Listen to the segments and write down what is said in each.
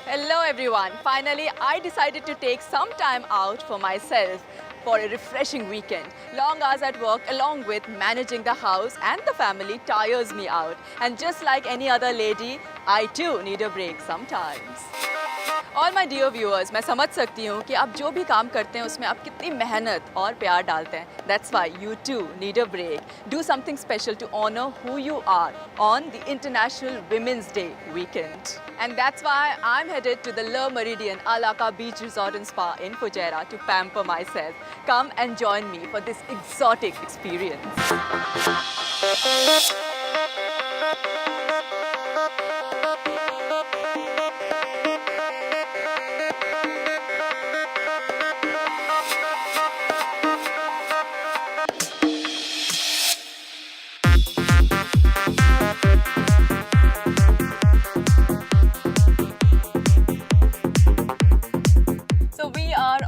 Hello everyone. Finally, I decided to take some time out for myself for a refreshing weekend. Long hours at work along with managing the house and the family tires me out. And just like any other lady, I too need a break sometimes. All my dear viewers, मैं समझ सकती हूँ कि आप जो भी काम करते हैं उसमें आप कितनी मेहनत और प्यार डालते हैं. That's why you too need a break. Do something special to honor who you are on the International Women's Day weekend. And that's why I'm headed to the Le Méridien Alaka Beach Resort and Spa in Fujairah to pamper myself. Come and join me for this exotic experience.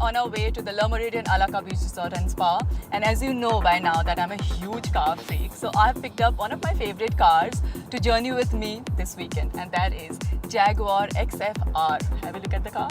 On our way to the Le Méridien Alaka Beach Resort and Spa, and as you know by now that I'm a huge car freak, so I've picked up one of my favorite cars to journey with me this weekend, and that is Jaguar XF-R. Have a look at the car.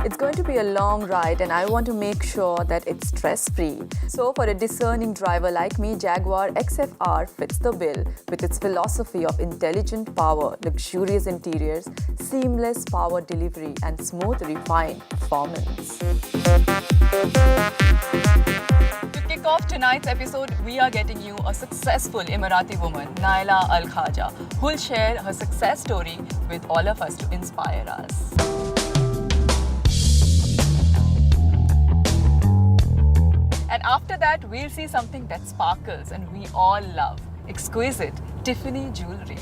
It's going to be a long ride and I want to make sure that it's stress-free. So for a discerning driver like me, Jaguar XF-R fits the bill with its philosophy of intelligent power, luxurious interiors, seamless power delivery and smooth refined performance. To kick off tonight's episode, we are getting you a successful Emirati woman, Naila Al Khaja, who will share her success story with all of us to inspire us. And after that, we'll see something that sparkles and we all love. Exquisite Tiffany jewelry.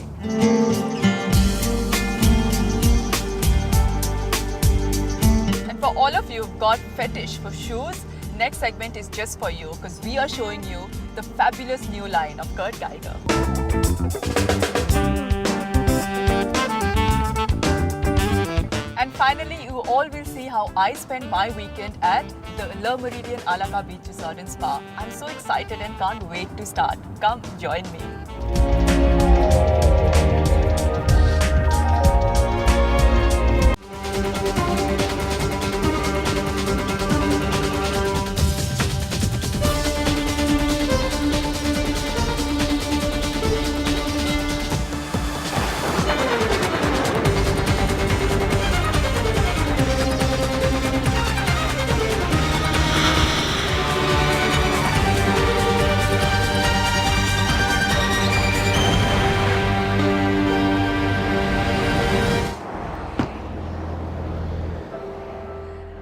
And for all of you who've got fetish for shoes, next segment is just for you because we are showing you the fabulous new line of Kurt Geiger. And finally, you all will see how I spend my weekend at the Le Méridien Alaka Beach Resort and Spa. I'm so excited and can't wait to start. Come join me.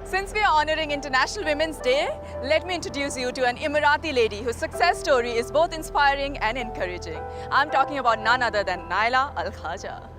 Since we are honoring International Women's Day, let me introduce you to an Emirati lady whose success story is both inspiring and encouraging. I'm talking about none other than Naila Al Khaja.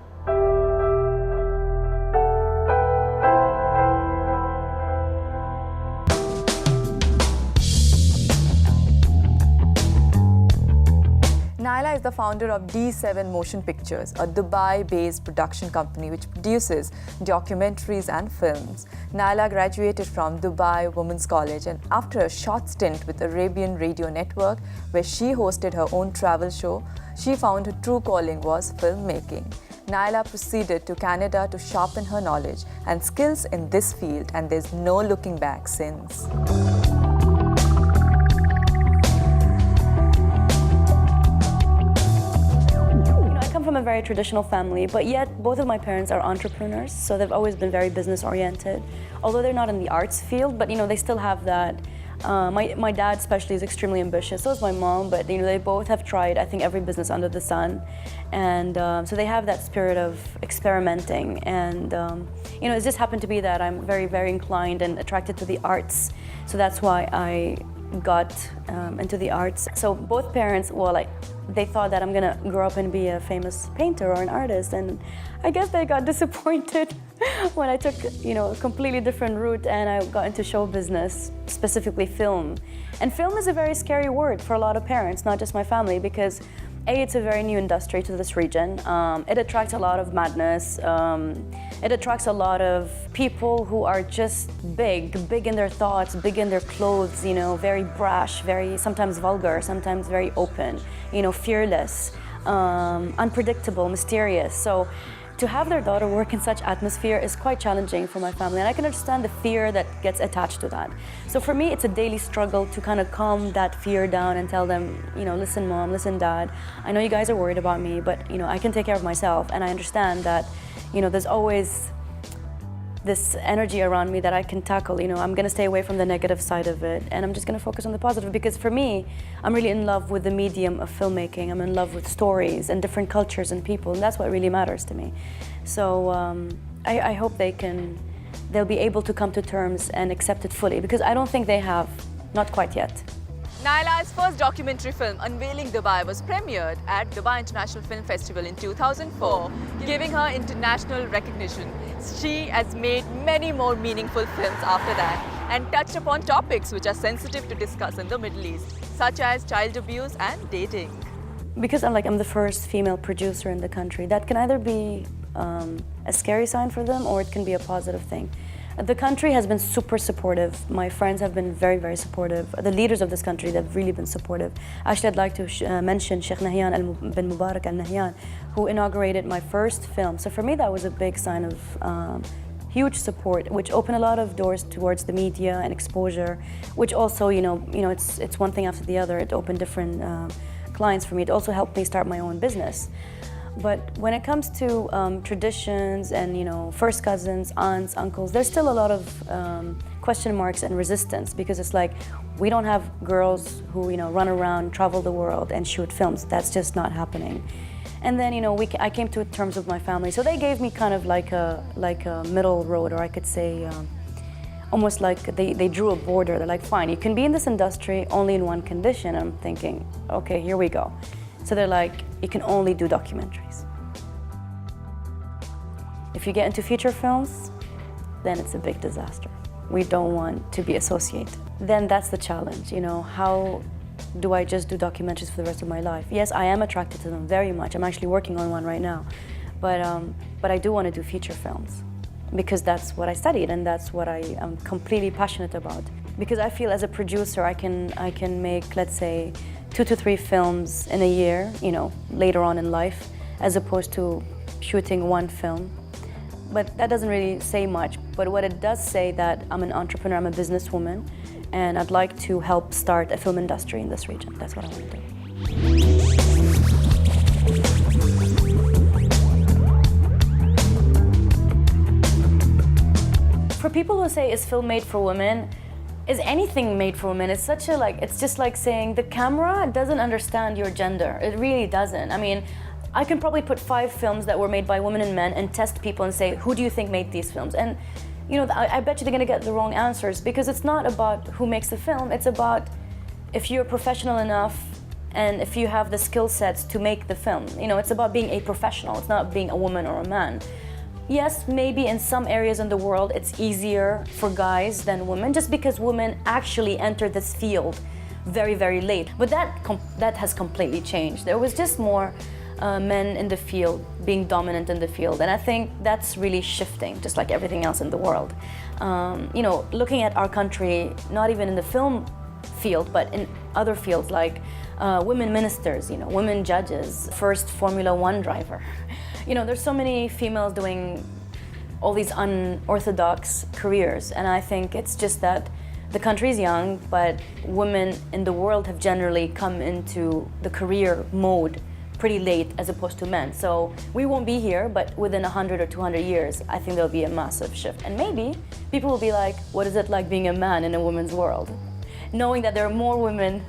Naila is the founder of D7 Motion Pictures, a Dubai-based production company which produces documentaries and films. Naila graduated from Dubai Women's College and after a short stint with Arabian Radio Network, where she hosted her own travel show, she found her true calling was filmmaking. Naila proceeded to Canada to sharpen her knowledge and skills in this field, and there's no looking back since. From a very traditional family, but yet both of my parents are entrepreneurs, so they've always been very business oriented. Although they're not in the arts field, but they still have that. My dad especially is extremely ambitious, so is my mom, but they both have tried, I think, every business under the sun. And so they have that spirit of experimenting. And it just happened to be that I'm very, very inclined and attracted to the arts. So that's why I got into the arts. So both parents, they thought that I'm gonna grow up and be a famous painter or an artist, and I guess they got disappointed when I took a completely different route and I got into show business, specifically film. And film is a very scary word for a lot of parents, not just my family, because it's a very new industry to this region. It attracts a lot of madness. It attracts a lot of people who are just big in their thoughts, big in their clothes, very brash, very sometimes vulgar, sometimes very open, fearless. unpredictable, mysterious. So to have their daughter work in such atmosphere is quite challenging for my family, and I can understand the fear that gets attached to that. So for me, it's a daily struggle to kind of calm that fear down and tell them, listen, Mom, listen, Dad, I know you guys are worried about me, but I can take care of myself, and I understand that, there's always this energy around me that I can tackle. I'm gonna stay away from the negative side of it, and I'm just gonna focus on the positive, because for me, I'm really in love with the medium of filmmaking. I'm in love with stories and different cultures and people, and that's what really matters to me. So I hope they'll be able to come to terms and accept it fully, because I don't think they have, not quite yet. Naila's first documentary film, Unveiling Dubai, was premiered at Dubai International Film Festival in 2004, giving her international recognition. She has made many more meaningful films after that and touched upon topics which are sensitive to discuss in the Middle East, such as child abuse and dating. Because I'm the first female producer in the country, that can either be a scary sign for them, or it can be a positive thing. The country has been super supportive. My friends have been very, very supportive. The leaders of this country, they've really been supportive. Actually, I'd like to mention Sheikh Nahyan bin Mubarak Al Nahyan, who inaugurated my first film. So for me, that was a big sign of huge support, which opened a lot of doors towards the media and exposure, which also, it's one thing after the other. It opened different clients for me. It also helped me start my own business. But when it comes to traditions and first cousins, aunts, uncles, there's still a lot of question marks and resistance, because it's like we don't have girls who run around, travel the world, and shoot films. That's just not happening. And then I came to terms with my family, so they gave me kind of like a middle road, or I could say almost like they drew a border. They're like, fine, you can be in this industry only in one condition. And I'm thinking, okay, here we go. So they're like, you can only do documentaries. If you get into feature films, then it's a big disaster. We don't want to be associated. Then that's the challenge, how do I just do documentaries for the rest of my life? Yes, I am attracted to them very much. I'm actually working on one right now. But I do want to do feature films, because that's what I studied and that's what I am completely passionate about. Because I feel as a producer, I can make, let's say, 2 to 3 films in a year, later on in life, as opposed to shooting one film. But that doesn't really say much. But what it does say that I'm an entrepreneur, I'm a businesswoman, and I'd like to help start a film industry in this region. That's what I want to do. For people who say, is film made for women? Is anything made for women? It's such a it's just like saying the camera doesn't understand your gender. It really doesn't. I mean, I can probably put 5 films that were made by women and men and test people and say, who do you think made these films? And I bet you they're gonna get the wrong answers, because it's not about who makes the film. It's about if you're professional enough and if you have the skill sets to make the film. It's about being a professional. It's not being a woman or a man. Yes, maybe in some areas in the world it's easier for guys than women, just because women actually enter this field very, very late. But that has completely changed. There was just more men in the field, being dominant in the field, and I think that's really shifting, just like everything else in the world. Looking at our country, not even in the film field, but in other fields like women ministers, women judges, first Formula One driver. There's so many females doing all these unorthodox careers, and I think it's just that the country's young, but women in the world have generally come into the career mode pretty late as opposed to men. So we won't be here, but within 100 or 200 years, I think there'll be a massive shift. And maybe people will be like, what is it like being a man in a woman's world? Knowing that there are more women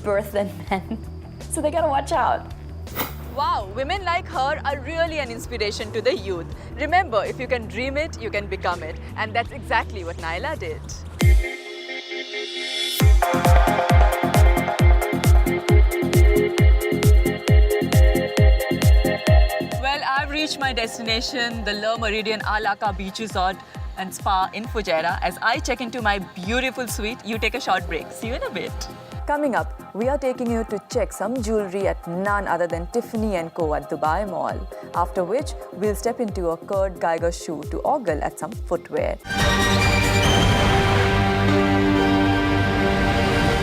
birthed than men. So they gotta watch out. Wow, women like her are really an inspiration to the youth. Remember, if you can dream it, you can become it. And that's exactly what Naila did. Well, I've reached my destination, the Le Meridian Alaka Beach Resort and Spa in Fujairah. As I check into my beautiful suite, you take a short break. See you in a bit. Coming up, we are taking you to check some jewelry at none other than Tiffany & Co. at Dubai Mall. After which, we'll step into a Kurt Geiger shoe to ogle at some footwear.